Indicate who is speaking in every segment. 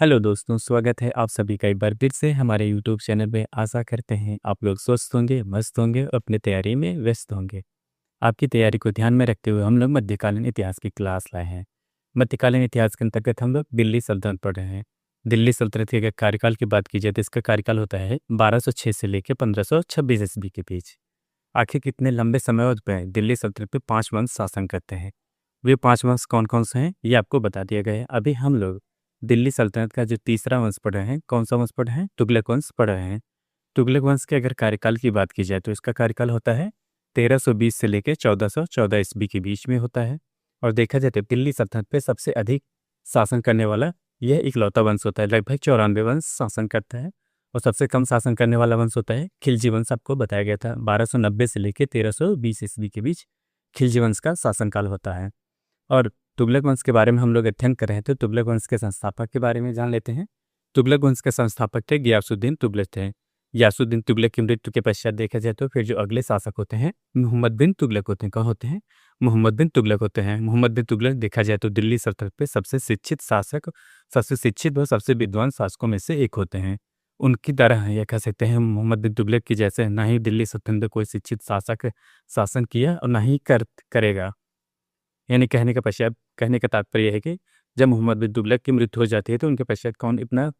Speaker 1: Hello दोस्तों, स्वागत है आप सभी का एक बार फिर से हमारे यूट्यूब चैनल में। आशा करते हैं आप लोग स्वस्थ होंगे, मस्त होंगे और अपनी तैयारी में व्यस्त होंगे। आपकी तैयारी को ध्यान में रखते हुए हम लोग मध्यकालीन इतिहास की क्लास लाए हैं। मध्यकालीन इतिहास के अंतर्गत हम लोग दिल्ली सल्तनत पढ़ रहे हैं। दिल्ली सल्तनत के अगर कार्यकाल की बात की जाए तो इसका कार्यकाल होता है 1206 से लेकर 1526 ईस्वी के बीच। आखिर कितने लंबे समय पे दिल्ली सल्तनत पे 5 वंश शासन करते हैं। वे 5 वंश कौन-कौन से हैं, ये आपको बता दिया गया है। अभी हम लोग दिल्ली सल्तनत का जो तीसरा वंश पढ़ रहे हैं, कौन-सा वंश पढ़ रहे हैं? तुगलक वंश पढ़ रहे हैं। तुगलक वंश के अगर कार्यकाल की बात की जाए तो इसका कार्यकाल होता है 1320 से लेके 1414 ईस्वी के बीच में होता है। और देखा जाए तो दिल्ली सल्तनत पे सबसे अधिक शासन करने वाला यह इकलौता वंश होता है। लगभग 94 वंश शासन करता है। और सबसे कम शासन करने वाला वंश होता है खिलजी वंश। आपको बताया गया था 1290 से लेके 1320 ईस्वी के बीच खिलजी वंश का शासनकाल होता है। और तुगलक वंश के बारे में हम लोग अध्ययन कर रहे हैं तो तुगलक वंश के संस्थापक के बारे में जान लेते हैं। तुगलक वंश के संस्थापक थे गियासुद्दीन तुगलक थे। गियासुद्दीन तुगलक की मृत्यु के पश्चात देखा जाए तो फिर जो अगले शासक होते हैं मोहम्मद बिन तुगलक होते हैं। कौन होते हैं? मोहम्मद बिन तुगलक होते हैं। मोहम्मद बिन तुगलक देखा जाए तो दिल्ली सल्तनत पे सबसे शिक्षित शासक, सबसे शिक्षित व सबसे विद्वान शासकों में से एक होते हैं। उनकी तरह यह कह सकते हैं मोहम्मद बिन तुगलक की जैसे ना ही दिल्ली सल्तनत में कोई शिक्षित शासक शासन किया और ना ही करेगा। यानी कहने का तात्पर्य यह है कि जब मोहम्मद बिन तुगलक की मृत्यु हो जाती है तो उनके पश्चात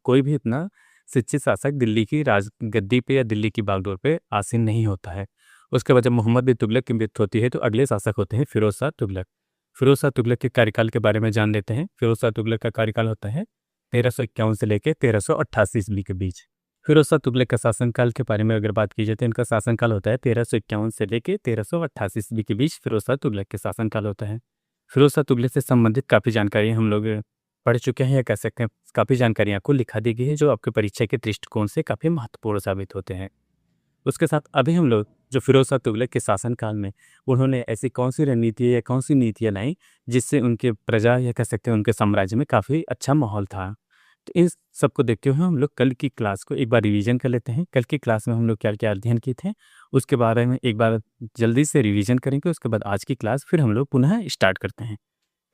Speaker 1: कोई भी इतना शिक्षित शासक दिल्ली की राज गद्दी पे या दिल्ली की बागडोर पे आसीन नहीं होता है। उसके बाद जब मोहम्मद बिन तुगलक की मृत्यु होती है तो अगले शासक होते हैं फिरोज शाह तुगलक। फिरोज शाह तुगलक के कार्यकाल के बारे में जान लेते हैं। फिरोज शाह तुगलक का कार्यकाल होता है 1351 से लेकर 1388 ईस्वी के बीच। फिरोज शाह तुगलक का शासनकाल के बारे में अगर बात की जाए तो इनका शासनकाल होता है 1351 से लेकर 1388 ईस्वी के बीच फिरोज शाह तुगलक के शासनकाल होता है। फिरोज शाह तुगलक से संबंधित काफ़ी जानकारी हम लोग पढ़ चुके हैं या कह सकते हैं काफ़ी जानकारियाँ आपको लिखा दी गई है जो आपके परीक्षा के दृष्टिकोण से काफ़ी महत्वपूर्ण साबित होते हैं। उसके साथ अभी हम लोग जो फिरोज शाह तुगलक के शासनकाल में उन्होंने ऐसी कौन सी रणनीति या कौन सी नीतियाँ लाई जिससे उनके प्रजा या कह सकते हैं उनके साम्राज्य में काफ़ी अच्छा माहौल था। तो इन सबको देखते हुए हम लोग कल की क्लास को एक बार रिवीजन कर लेते हैं। कल की क्लास में हम लोग क्या क्या अध्ययन किए थे उसके बारे में एक बार जल्दी से रिवीजन करेंगे। उसके बाद आज की क्लास फिर हम लोग पुनः स्टार्ट करते हैं।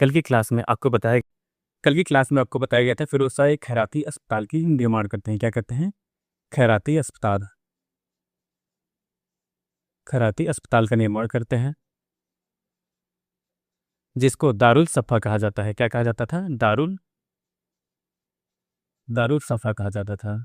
Speaker 1: कल की क्लास में आपको बताया गया था फिरोज शाह एक खैराती अस्पताल की निर्माण करते हैं। क्या करते हैं? खैराती अस्पताल का निर्माण करते हैं जिसको दारुल सफ़ा कहा जाता है। क्या कहा जाता था? दारुल सफ़ा कहा जाता था।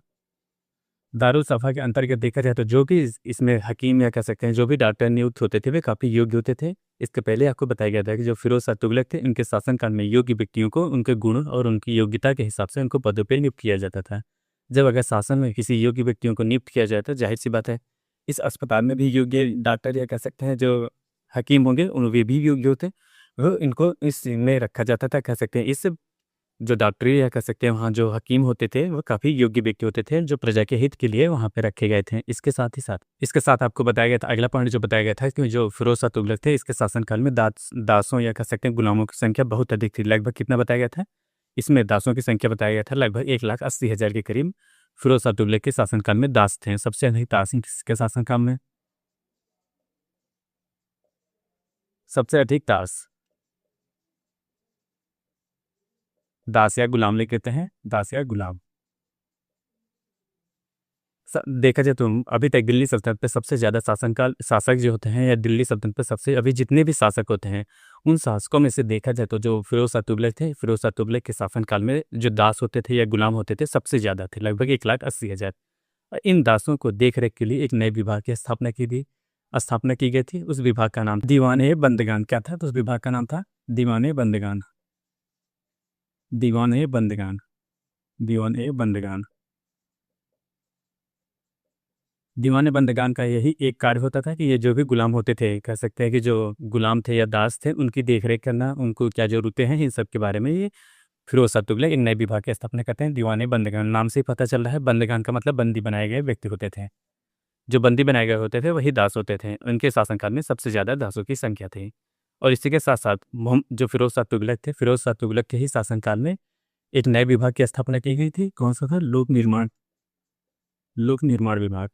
Speaker 1: दारुल सफ़ा के अंतर्गत देखा जाए तो जो भी इसमें हकीम या कह सकते हैं जो भी डॉक्टर नियुक्त होते थे वे काफ़ी योग्य होते थे। इसके पहले आपको बताया गया था कि जो फिरोज शाह तुगलक थे उनके शासनकाल में योग्य व्यक्तियों को उनके गुण और उनकी योग्यता के हिसाब से उनको पदों पर नियुक्त किया जाता था। जब अगर शासन में किसी योग्य व्यक्तियों को नियुक्त किया जाए तो जाहिर सी बात है इस अस्पताल में भी योग्य डॉक्टर या कह सकते हैं जो हकीम होंगे वे भी योग्य होते। वो इनको इसमें रखा जाता था। कह सकते हैं इस जो डॉक्टरी या कह सकते हैं वहाँ जो हकीम होते थे वो काफ़ी योग्य व्यक्ति होते थे जो प्रजा के हित के लिए वहाँ पे रखे गए थे। इसके साथ आपको बताया गया था अगला पॉइंट जो बताया गया था कि जो फिरोज शाह तुगलक थे इसके शासनकाल में दासों या कह सकते हैं गुलामों की संख्या बहुत अधिक थी। लगभग कितना बताया गया था? इसमें दासों की संख्या बताया गया था लगभग 1,80,000 के करीब फिरोज शाह तुगलक के शासनकाल में दास थे। सबसे अधिक दास किसके शासनकाल में? सबसे अधिक दास या गुलाम लिख लेते हैं। दास या गुलाम। देखा जाए तो अभी तक दिल्ली सल्तनत पे सबसे ज़्यादा शासक जो होते हैं या दिल्ली सल्तनत पे सबसे अभी जितने भी शासक होते हैं उन शासकों में से देखा जाए तो जो फिरोज शाह तुगलक थे फिरोज शाह तुगलक के शासनकाल में जो दास होते थे या गुलाम होते थे सबसे ज़्यादा थे लगभग 1,80,000। और इन दासों को देख रेख के लिए एक नए विभाग की स्थापना की गई थी। उस विभाग का नाम दीवाने बंदगान। क्या था? तो उस विभाग का नाम था दीवाने बंदगान। दीवाने बंदगान। दीवाने बंदगान। दीवाने बंदगान का यही एक कार्य होता था कि ये जो भी गुलाम होते थे कह सकते हैं कि जो गुलाम थे या दास थे उनकी देखरेख करना, उनको क्या ज़रूरतें हैं इन सब के बारे में ये फिरोज शाह तुगलक इन नए विभाग की स्थापना करते हैं। दीवाने बंदगान नाम से ही पता चल रहा है बंदगान का मतलब बंदी बनाए गए व्यक्ति होते थे। जो बंदी बनाए गए होते थे वही दास होते थे। उनके शासनकाल में सबसे ज़्यादा दासों की संख्या थी। और इसी के साथ साथ जो फिरोज शाह तुगलक थे फिरोज शाह तुगलक के ही शासनकाल में एक नए विभाग की स्थापना की गई थी। कौन सा था? लोक निर्माण विभाग।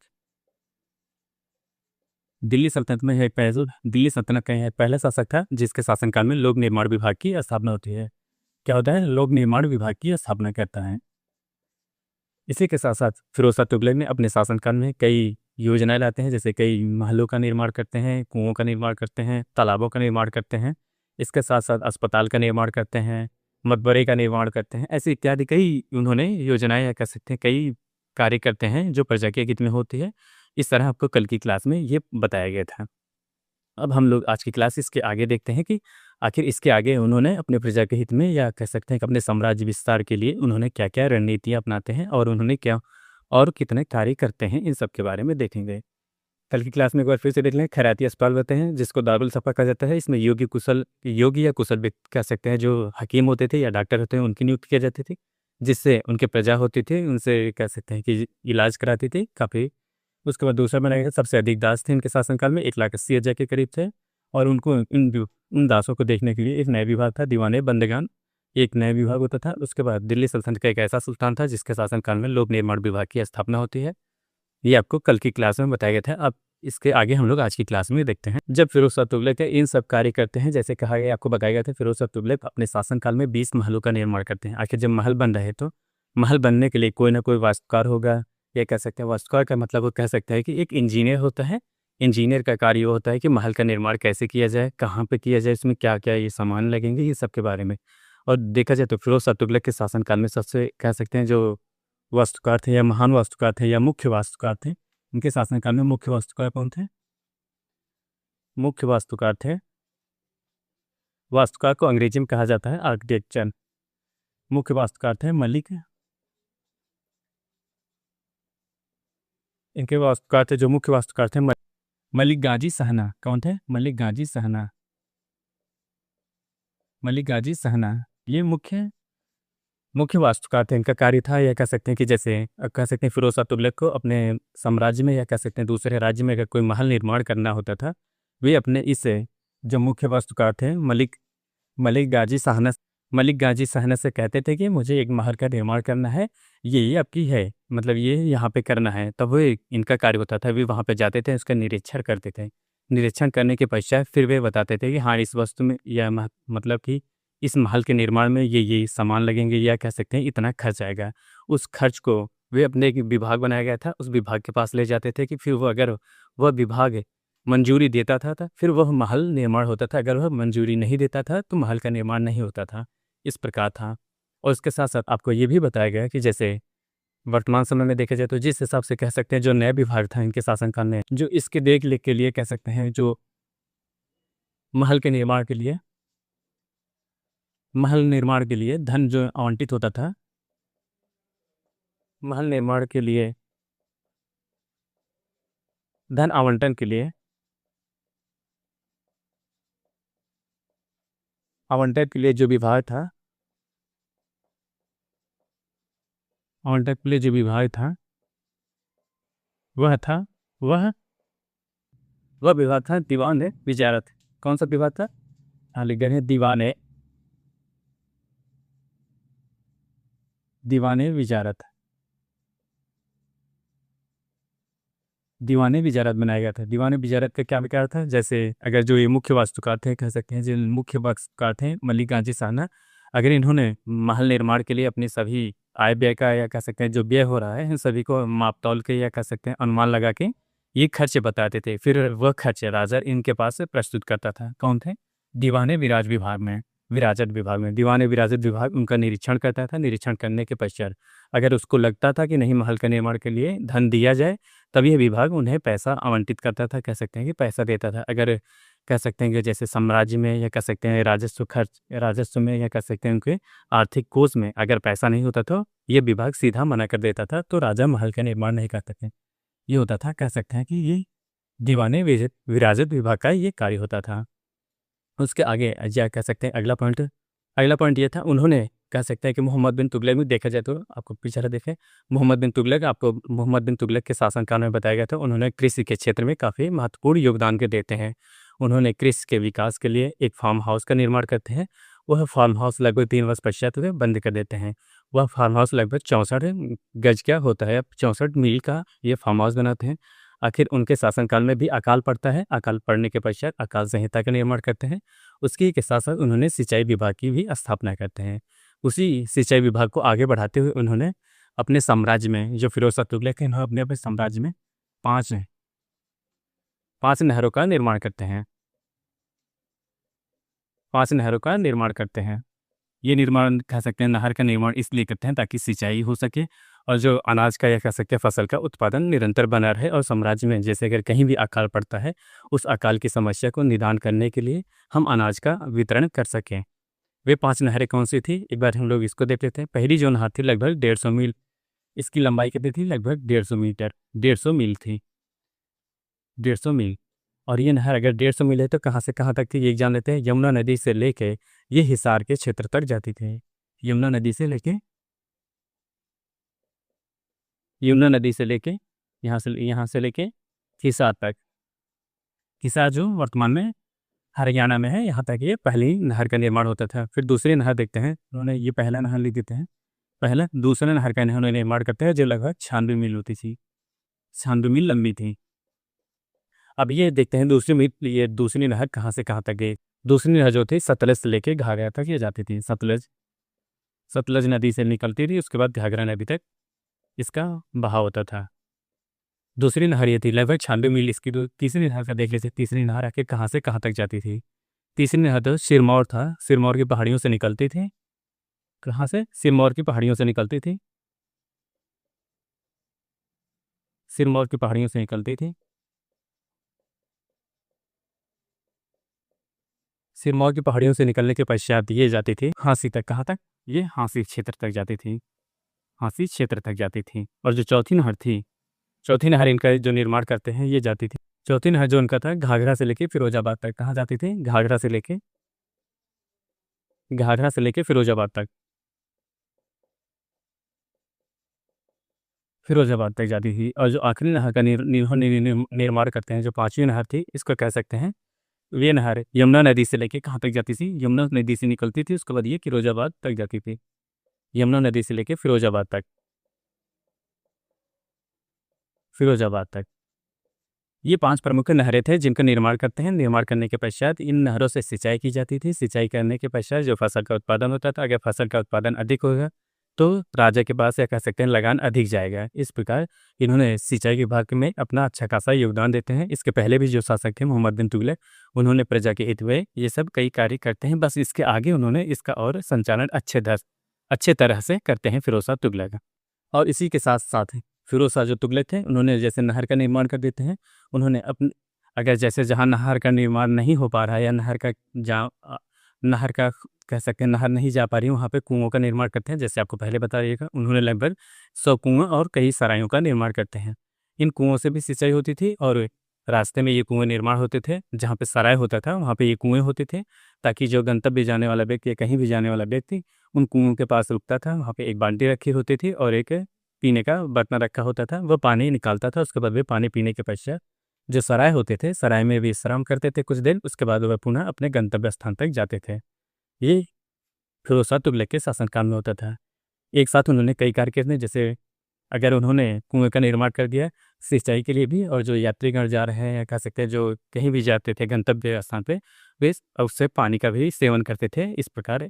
Speaker 1: दिल्ली सल्तनत का यह पहला शासक था जिसके शासनकाल में लोक निर्माण विभाग की स्थापना होती है। क्या होता है? लोक निर्माण विभाग की स्थापना करता है। इसी के साथ-साथ फिरोज़ शाह तुगलक ने अपने शासनकाल में कई योजनाएँ लाते हैं, जैसे कई महलों का निर्माण करते हैं, कुओं का निर्माण करते हैं, तालाबों का निर्माण करते हैं। इसके साथ-साथ अस्पताल का निर्माण करते हैं, मकबरे का निर्माण करते हैं। ऐसे इत्यादि कई उन्होंने योजनाएँ या कह सकते हैं कई कार्य करते हैं जो प्रजा के हित में होती है। इस तरह आपको कल की क्लास में ये बताया गया था। अब हम लोग आज की क्लास इसके आगे देखते हैं कि आखिर इसके आगे उन्होंने अपने प्रजा के हित में या कह सकते हैं कि अपने साम्राज्य विस्तार के लिए उन्होंने क्या-क्या रणनीतियाँ अपनाते हैं और उन्होंने क्या और कितने कार्य करते हैं, इन सब के बारे में देखेंगे। कल की क्लास में एक बार फिर से देख लें, खैराती अस्पताल होते हैं जिसको दारुल सफ़ा कहा जाता है। इसमें योगी या कुशल व्यक्ति कह सकते हैं जो हकीम होते थे या डॉक्टर होते हैं उनकी नियुक्ति की जाती थी, जिससे उनके प्रजा होती थी उनसे कह सकते हैं कि इलाज कराती थी काफ़ी। उसके बाद दूसरा बनाया गया, सबसे अधिक दास थे इनके शासनकाल में 1,80,000 के करीब थे और उनको उन दासों को देखने के लिए एक नया विभाग था, दीवाने बंदगान, एक नया विभाग होता था। उसके बाद दिल्ली सल्तनत का एक ऐसा सुल्तान था जिसके शासनकाल में लोक निर्माण विभाग की स्थापना होती है। ये आपको कल की क्लास में बताया गया था। अब इसके आगे हम लोग आज की क्लास में देखते हैं। जब फिरोज शाह तुगलक इन सब कार्य करते हैं, जैसे कहा गया आपको बताया गया था, फिरोज शाह तुगलक अपने शासनकाल में 20 महलों का निर्माण करते हैं। आखिर जब महल बन रहे तो महल बनने के लिए कोई ना कोई वास्तुकार होगा। ये कह सकते हैं वास्तुकार का मतलब वो कह सकते हैं कि एक इंजीनियर होता है। इंजीनियर का कार्य ये होता है कि महल का निर्माण कैसे किया जाए, कहाँ पे किया जाए, इसमें क्या क्या ये सामान लगेंगे, ये सब के बारे में। और देखा जाए तो फिरोज शाह तुगलक के शासनकाल में सबसे कह सकते हैं जो वास्तुकार थे या महान वास्तुकार थे या मुख्य वास्तुकार थे, इनके शासनकाल में मुख्य वास्तुकार कौन थे? मुख्य वास्तुकार थे, वास्तुकार को अंग्रेजी में कहा जाता है आर्किटेक्चर। मुख्य वास्तुकार थे मलिक, इनके वास्तुकार थे जो मुख्य वास्तुकार थे मलिक गाजी सहना। कौन थे? मलिक गाजी सहना। मलिक गाजी सहना ये मुख्य वास्तुकार थे। इनका कार्य था या कह सकते हैं कि जैसे कह सकते हैं फिरोज शाह तुगलक को अपने साम्राज्य में या कह सकते हैं दूसरे राज्य में अगर कोई महल निर्माण करना होता था, वे अपने इस जो मुख्य वास्तुकार थे मलिक गाजी सहना से कहते थे कि मुझे एक महल का निर्माण करना है, ये आपकी है, मतलब ये यहाँ पे करना है। तब वो इनका कार्य होता था, वे वहाँ पे जाते थे, उसका निरीक्षण करते थे। निरीक्षण करने के पश्चात फिर वे बताते थे कि हाँ इस वस्तु में या मतलब कि इस महल के निर्माण में ये सामान लगेंगे या कह सकते हैं इतना खर्च आएगा। उस खर्च को वे अपने एक विभाग बनाया गया था, उस विभाग के पास ले जाते थे कि फिर वो अगर वह विभाग मंजूरी देता था फिर वह महल निर्माण होता था, अगर वह मंजूरी नहीं देता था तो महल का निर्माण नहीं होता था। इस प्रकार था। और इसके साथ-साथ आपको ये भी बताया गया कि जैसे वर्तमान समय में देखा जाए तो जिस हिसाब से कह सकते हैं जो नया विभाग था इनके शासनकाल में, जो इसके देख-रेख के लिए कह सकते हैं जो महल निर्माण के लिए धन जो आवंटित होता था, महल निर्माण के लिए धन आवंटन के लिए जो विभाग था आवंटन के लिए जो विभाग था वह था वह वह विभाग था दीवान विजारत। कौन सा विभाग था? हाँ लिख गए दीवाने विजारत। दीवाने विजारत बनाया गया था। दीवाने विजारत का क्या विकार था? जैसे अगर जो ये मुख्य वास्तुकार थे कह सकते हैं जो मुख्य वास्तुकार थे मलिक गाजी सहना, अगर इन्होंने महल निर्माण के लिए अपनी सभी आय व्यय का या कह सकते हैं जो व्यय हो रहा है इन सभी को माप तौल के या कह सकते हैं अनुमान लगा के ये खर्च बताते थे। फिर वह खर्च राजा इनके पास से प्रस्तुत करता था। कौन थे? दीवाने विराजत विभाग में दीवाने विराजत विभाग उनका निरीक्षण करता था। निरीक्षण करने के पश्चात अगर उसको लगता था कि नहीं महल का निर्माण के लिए धन दिया जाए, तब यह विभाग उन्हें पैसा आवंटित करता था, कह सकते हैं कि पैसा देता था। अगर कह सकते हैं कि जैसे साम्राज्य में या कह सकते हैं राजस्व में या कह सकते हैं उनके आर्थिक कोष में अगर पैसा नहीं होता तो ये विभाग सीधा मना कर देता था, तो राजा महल का निर्माण नहीं करते थे। ये होता था, कह सकते हैं कि ये दीवाने विराजत विभाग का ये कार्य होता था। उसके आगे या कह सकते हैं अगला पॉइंट ये था, उन्होंने कह सकते हैं कि मोहम्मद बिन तुगलक में देखा जाए तो आपको पीछे देखें मोहम्मद बिन तुगलक के शासनकाल में बताया गया था, उन्होंने कृषि के क्षेत्र में काफ़ी महत्वपूर्ण योगदान के देते हैं। उन्होंने कृषि के विकास के लिए एक फार्म हाउस का निर्माण करते हैं। वह फार्म हाउस लगभग 3 वर्ष पश्चात वे बंद कर देते हैं। वह फार्म हाउस लगभग 64 गज का होता है, 64 मील का ये फार्म हाउस बनाते हैं। आखिर उनके शासनकाल में भी अकाल पड़ता है। अकाल पड़ने के पश्चात अकाल संहिता का निर्माण करते हैं। उसके के साथ साथ उन्होंने सिंचाई विभाग की भी स्थापना करते हैं। उसी सिंचाई विभाग को आगे बढ़ाते हुए उन्होंने अपने साम्राज्य में, जो फिरोज शाह तुगलक हैं, इन्होंने अपने साम्राज्य में 5 नहरों का निर्माण करते हैं। 5 नहरों का निर्माण करते हैं। ये निर्माण कह सकते हैं, नहर का निर्माण इसलिए करते हैं ताकि सिंचाई हो सके और जो अनाज का या कह सकते हैं फसल का उत्पादन निरंतर बना रहे, और साम्राज्य में जैसे अगर कहीं भी अकाल पड़ता है, उस अकाल की समस्या को निदान करने के लिए हम अनाज का वितरण कर सकें। वे 5 नहरें कौन-सी थी? एक बार हम लोग इसको देख लेते हैं। पहली जो नहर थी लगभग 150 मील, इसकी लंबाई कितनी थी? लगभग 150 मीटर, 150 मील थी, 150 मील। और ये नहर अगर 150 मील है तो कहाँ से कहाँ तक थी, ये जान लेते हैं। यमुना नदी से लेके ये हिसार के क्षेत्र तक जाती थी। यमुना नदी से लेके यमुना नदी से लेके यहाँ से लेके हिसार तक। हिसार जो वर्तमान में हरियाणा में है, यहाँ तक ये पहली नहर का निर्माण होता था। फिर दूसरी नहर देखते हैं, उन्होंने ये पहला नहर लिख देते हैं। पहला दूसरा नहर का इन्होंने निर्माण करते हैं जो लगभग 96 मील होती थी, 96 मील लंबी थी। अब ये देखते हैं ये दूसरी नहर कहाँ से कहाँ तक गई। दूसरी नहर जो थी सतलज से लेके घाघरा तक ये जाती थी। सतलज नदी से निकलती थी, उसके बाद घाघरा नदी तक इसका बहाव होता था। दूसरी नहर ये थी लगभग 96 मील इसकी। तीसरी नहर का देख लेते, तीसरी नहर आके कहाँ से कहाँ तक जाती थी। तीसरी नहर तो सिरमौर था, सिरमौर की पहाड़ियों से निकलती थी। कहाँ से? सिरमौर की पहाड़ियों से निकलती थी, सिरमौर की पहाड़ियों से निकलती थी। सिरमौर की पहाड़ियों से निकलने के पश्चात ये जाती थी हांसी तक। कहाँ तक? ये हांसी क्षेत्र तक जाती थी, हांसी क्षेत्र तक जाती थी। और जो चौथी नहर थी, चौथी नहर इनका जो निर्माण करते हैं ये जाती थी, चौथी नहर जो उनका था घाघरा से लेके फिरोजाबाद तक। कहाँ जाती थी? घाघरा से लेके फिरोजाबाद तक, फिरोजाबाद तक जाती थी। और जो आखिरी नहर का निर्माण करते हैं, जो पांचवी नहर थी, इसको कह सकते हैं, ये नहर यमुना नदी से लेके कहाँ तक जाती थी? यमुना नदी से निकलती थी, उसके बाद ये फिरोजाबाद तक जाती थी। यमुना नदी से लेके फिरोजाबाद तक, फिरोजाबाद तक ये 5 प्रमुख नहरें थे जिनका निर्माण करते हैं। निर्माण करने के पश्चात इन नहरों से सिंचाई की जाती थी। सिंचाई करने के पश्चात जो फसल का उत्पादन होता था, अगर फसल का उत्पादन अधिक होगा तो राजा के पास या कह सकते हैं लगान अधिक जाएगा। इस प्रकार इन्होंने सिंचाई विभाग में अपना अच्छा खासा योगदान देते हैं। इसके पहले भी जो शासक थे मोहम्मद बिन तुगलक, उन्होंने प्रजा के हित में ये सब कई कार्य करते हैं। बस इसके आगे उन्होंने इसका और संचालन अच्छे तरह से करते हैं फिरोज शाह तुगलक। और इसी के साथ साथ फिरोज शाह जो तुगलक थे, उन्होंने जैसे नहर का निर्माण कर देते हैं, उन्होंने अपने अगर जैसे जहाँ नहर का निर्माण नहीं हो पा रहा है या नहर का कह सकते हैं नहर नहीं जा पा रही, वहाँ पे कुओं का निर्माण करते हैं। जैसे आपको पहले बताइएगा, उन्होंने लगभग 100 कुआं और कई सरायों का निर्माण करते हैं। इन कुओं से भी सिंचाई होती थी और रास्ते में ये कुएं निर्माण होते थे। जहाँ पे सराय होता था वहाँ पे ये कुएं होते थे, ताकि जो गंतव्य जाने वाला व्यक्ति या कहीं भी जाने वाला व्यक्ति उन कुओं के पास रुकता था। वहाँ पे एक बाल्टी रखी होती थी और एक पीने का बर्तन रखा होता था, वो पानी निकालता था। उसके बाद वे पानी पीने के पश्चात जो सराय होते थे, सराय में विश्राम करते थे कुछ देर, उसके बाद वह पुनः अपने गंतव्य स्थान तक जाते थे। ये फिरोज शाह तुगलक के शासनकाल में होता था। एक साथ उन्होंने कई कार्य किए थे, जैसे अगर उन्होंने कुएं का निर्माण कर दिया सिंचाई के लिए भी, और जो यात्रीगण जा रहे हैं या कह सकते हैं जो कहीं भी जाते थे गंतव्य स्थान पे, वे उससे पानी का भी सेवन करते थे। इस प्रकार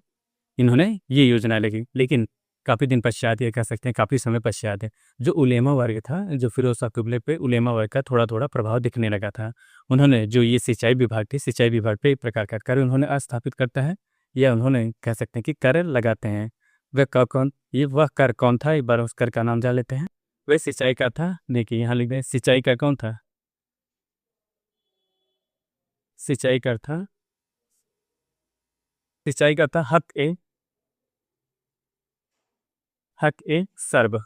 Speaker 1: इन्होंने ये योजना लगी। लेकिन काफ़ी दिन पश्चात ये कह सकते हैं काफ़ी समय पश्चात है, जो उलेमा वर्ग था, जो फिरोज शाह तुगलक पे उलेमा वर्ग का थोड़ा थोड़ा प्रभाव दिखने लगा था। उन्होंने जो ये सिंचाई विभाग थी, सिंचाई विभाग पे एक प्रकार का कर उन्होंने स्थापित करता है, या उन्होंने कह सकते हैं कि कर लगाते हैं। वह कर कौन था? एक बार उस कर का नाम जान लेते हैं। वह सिंचाई का था। देखिए यहाँ लिख दें, सिंचाई का कौन था? सिंचाई का था, सिंचाई का था हक ए सर्व।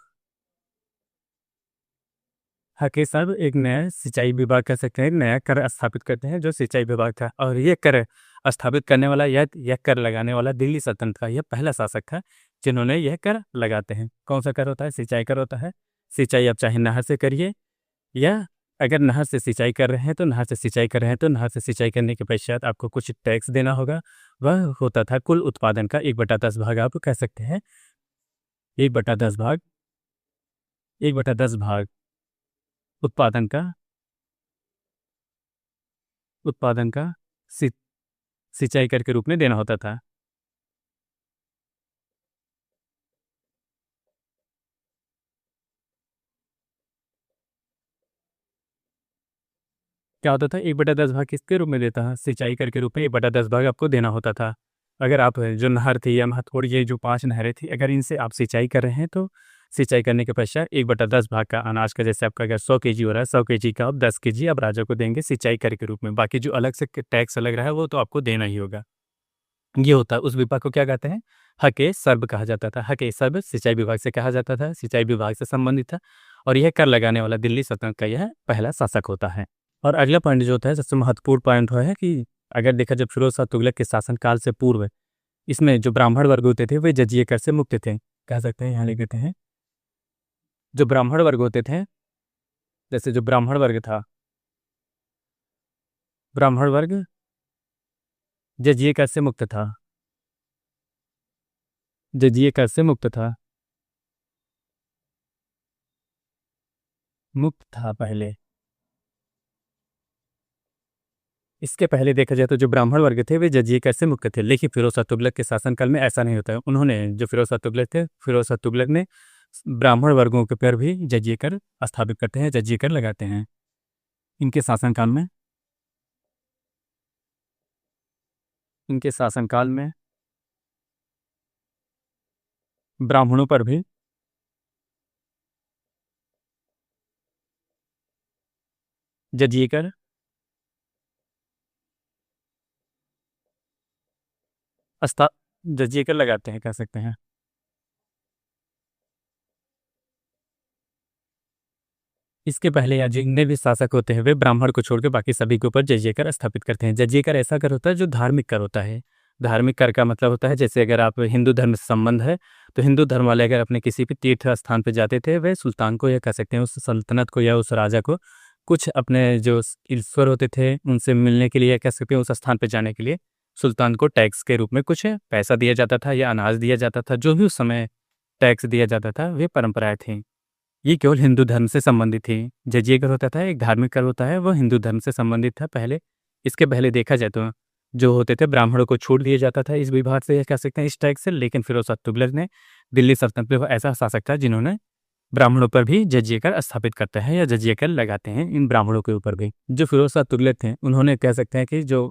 Speaker 1: हक ए सर्व एक नया सिंचाई विभाग कह सकते हैं, नया कर स्थापित करते हैं जो सिंचाई विभाग था। और ये कर स्थापित करने वाला यह कर लगाने वाला दिल्ली सल्तनत का यह पहला शासक था जिन्होंने यह कर लगाते हैं। कौन सा कर होता है? सिंचाई कर होता है। सिंचाई आप चाहे नहर से करिए, या अगर नहर से सिंचाई कर रहे हैं तो नहर से सिंचाई कर रहे हैं तो नहर से सिंचाई करने के पश्चात आपको कुछ टैक्स देना होगा। वह होता था कुल उत्पादन का 1/10 भाग, आप कह सकते हैं 1/10 भाग, 1/10 भाग उत्पादन का, उत्पादन का सि, सिंचाई कर के रूप में देना होता था। 。क्या होता था 1/10 भाग किसके रूप में देता था? सिंचाई कर के रूप में 1/10 भाग आपको देना होता था। अगर आप जो नहर थी या महत्वपूर्ण ये जो 5 नहरें थी, अगर इनसे आप सिंचाई कर रहे हैं तो सिंचाई करने के पश्चात 1/10 भाग का अनाज का, जैसे आपका अगर 100 केजी हो रहा है, 100 केजी का आप 10 केजी आप राजा को देंगे सिंचाई कर के रूप में। बाकी जो अलग से टैक्स लग रहा है वो तो आपको देना ही होगा। ये होता है, उस विभाग को क्या कहते हैं? हके-सर्ब कहा जाता था। हके-सर्ब सिंचाई विभाग से कहा जाता था, सिंचाई विभाग से संबंधित था और यह कर लगाने वाला दिल्ली सल्तनत का यह पहला शासक होता है। और अगला पॉइंट जो होता है सबसे महत्वपूर्ण पॉइंट वो है कि अगर देखा जाए फिरोज शाह तुगलक के शासनकाल से पूर्व इसमें जो ब्राह्मण वर्ग होते थे वे जजिये कर से मुक्त थे। कह सकते हैं, यहाँ लिख देते हैं, जो ब्राह्मण वर्ग होते थे, जैसे जो ब्राह्मण वर्ग था, ब्राह्मण वर्ग जजिये कर से मुक्त था, जजिये कर से मुक्त था, मुक्त था पहले। इसके पहले देखा जाए तो जो ब्राह्मण वर्ग थे वे जजिये कर से मुक्त थे, लेकिन फिरोज शाह तुगलक के शासनकाल में ऐसा नहीं होता है। उन्होंने जो फिरोज शाह तुगलक थे, फिरोज शाह तुगलक ने ब्राह्मण वर्गों के पर भी जजिये कर स्थापित करते हैं, जजिये कर लगाते हैं। इनके शासनकाल में, इनके शासनकाल में ब्राह्मणों पर भी जजिये कर अस्था जजिये कर लगाते हैं, कह सकते हैं। इसके पहले या जितने भी शासक होते हैं वे ब्राह्मण को छोड़कर बाकी सभी के ऊपर जजिये कर स्थापित करते हैं। जजिये कर ऐसा कर होता है जो धार्मिक कर होता है। धार्मिक कर का मतलब होता है, जैसे अगर आप हिंदू धर्म से संबंध है तो हिंदू धर्म वाले अगर अपने किसी भी तीर्थ स्थान पर जाते थे, वे सुल्तान को या कह सकते हैं उस सल्तनत को या उस राजा को कुछ अपने जो ईश्वर होते थे उनसे मिलने के लिए, कह सकते हैं उस स्थान पर जाने के लिए सुल्तान को टैक्स के रूप में कुछ पैसा दिया जाता था या अनाज दिया जाता था। जो भी उस समय टैक्स दिया जाता था वे परंपराएं थी। ये केवल हिंदू धर्म से संबंधित थी। जजिये कर होता था एक धार्मिक कर होता है, वो हिंदू धर्म से संबंधित था पहले। इसके पहले देखा जाए तो जो होते थे ब्राह्मणों को छूट दिया जाता था इस विभाग से, या कह सकते हैं इस टैक्स से। लेकिन फिरोज शाह तुगलक ने दिल्ली सल्तनत में वो ऐसा शासक था जिन्होंने ब्राह्मणों पर भी जजिये कर स्थापित करते हैं या जजिये कर लगाते हैं इन ब्राह्मणों के ऊपर भी। जो फिरोज शाह तुगलक थे उन्होंने कह सकते हैं कि जो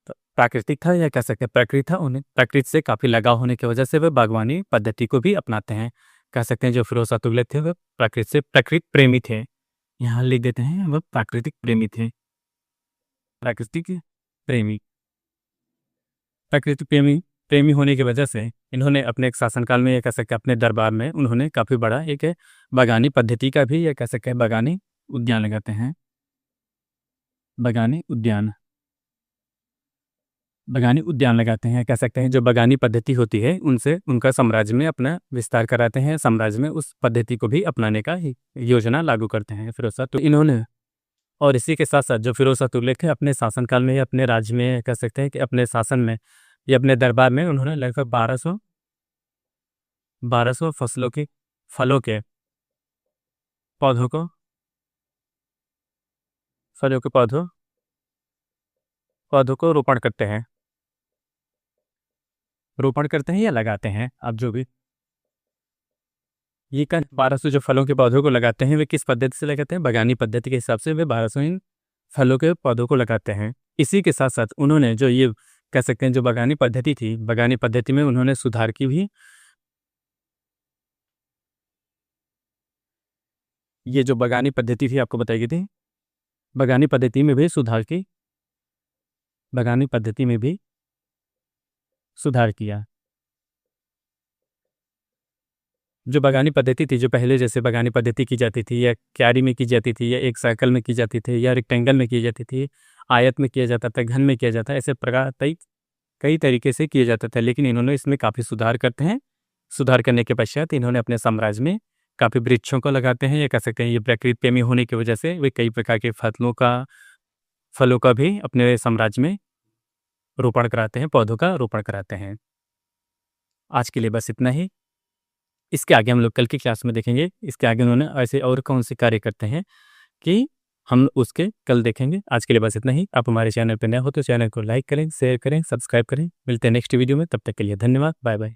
Speaker 1: प्राकृतिक था या कह सकते हैं प्रकृति था, उन्हें प्रकृति से काफ़ी लगाव होने की वजह से वे बागवानी पद्धति को भी अपनाते हैं। कह सकते हैं जो फिरोज शाह तुगलक थे वह प्रकृति से प्रकृति प्रेमी थे। यहाँ लिख देते हैं वह प्राकृतिक प्रेमी थे। प्राकृतिक प्रेमी, प्रकृति प्रेमी प्रेमी होने की वजह से इन्होंने अपने एक शासनकाल में, यह कह सकते हैं अपने दरबार में, उन्होंने काफ़ी बड़ा एक बागानी पद्धति का भी, यह कह सकते हैं बागानी उद्यान लगाते हैं। बागानी उद्यान, बागानी उद्यान लगाते हैं, कह सकते हैं जो बागानी पद्धति होती है उनसे उनका साम्राज्य में अपना विस्तार कराते हैं, साम्राज्य में उस पद्धति को भी अपनाने का ही योजना लागू करते हैं फिरोज शाह। तो इन्होंने, और इसी के साथ साथ जो फिरोज शाह तुगलक है अपने शासनकाल में या अपने राज्य में, कह सकते हैं कि अपने शासन में या अपने दरबार में उन्होंने लगभग 1200 फसलों के फलों के पौधों को, फलों के पौधों को रोपण करते हैं या लगाते हैं आप जो भी। ये का 1200 जो फलों के पौधों को लगाते हैं वे किस पद्धति से लगाते हैं? बागानी पद्धति के हिसाब से वे 1200 इन फलों के पौधों को लगाते हैं। इसी के साथ साथ उन्होंने जो ये, कह सकते हैं जो बागानी पद्धति थी, बागानी पद्धति में उन्होंने सुधार की भी। ये जो बागानी पद्धति थी आपको बताई गई थी, बागानी पद्धति में भी सुधार की, बागानी पद्धति में भी सुधार किया। जो बागानी पद्धति थी, जो पहले जैसे बागानी पद्धति की जाती थी या क्यारी में की जाती थी या एक सर्कल में की जाती थी या रेक्टेंगल में की जाती थी, आयत में किया जाता था, घन में किया जाता है, ऐसे प्रकार कई तरीके से किया जाता था। लेकिन इन्होंने इसमें काफ़ी सुधार करते हैं। सुधार करने के पश्चात इन्होंने अपने साम्राज्य में काफ़ी वृक्षों को लगाते हैं, या कह सकते हैं ये प्रकृति प्रेमी होने की वजह से वे कई प्रकार के फलों का भी अपने साम्राज्य में रोपण कराते हैं, पौधों का रोपण कराते हैं। आज के लिए बस इतना ही। इसके आगे हम लोग कल की क्लास में देखेंगे, इसके आगे उन्होंने ऐसे और कौन से कार्य करते हैं कि हम उसके कल देखेंगे। आज के लिए बस इतना ही। आप हमारे चैनल पर नए हो तो चैनल को लाइक करें, शेयर करें, सब्सक्राइब करें। मिलते हैं नेक्स्ट वीडियो में, तब तक के लिए धन्यवाद, बाय बाय।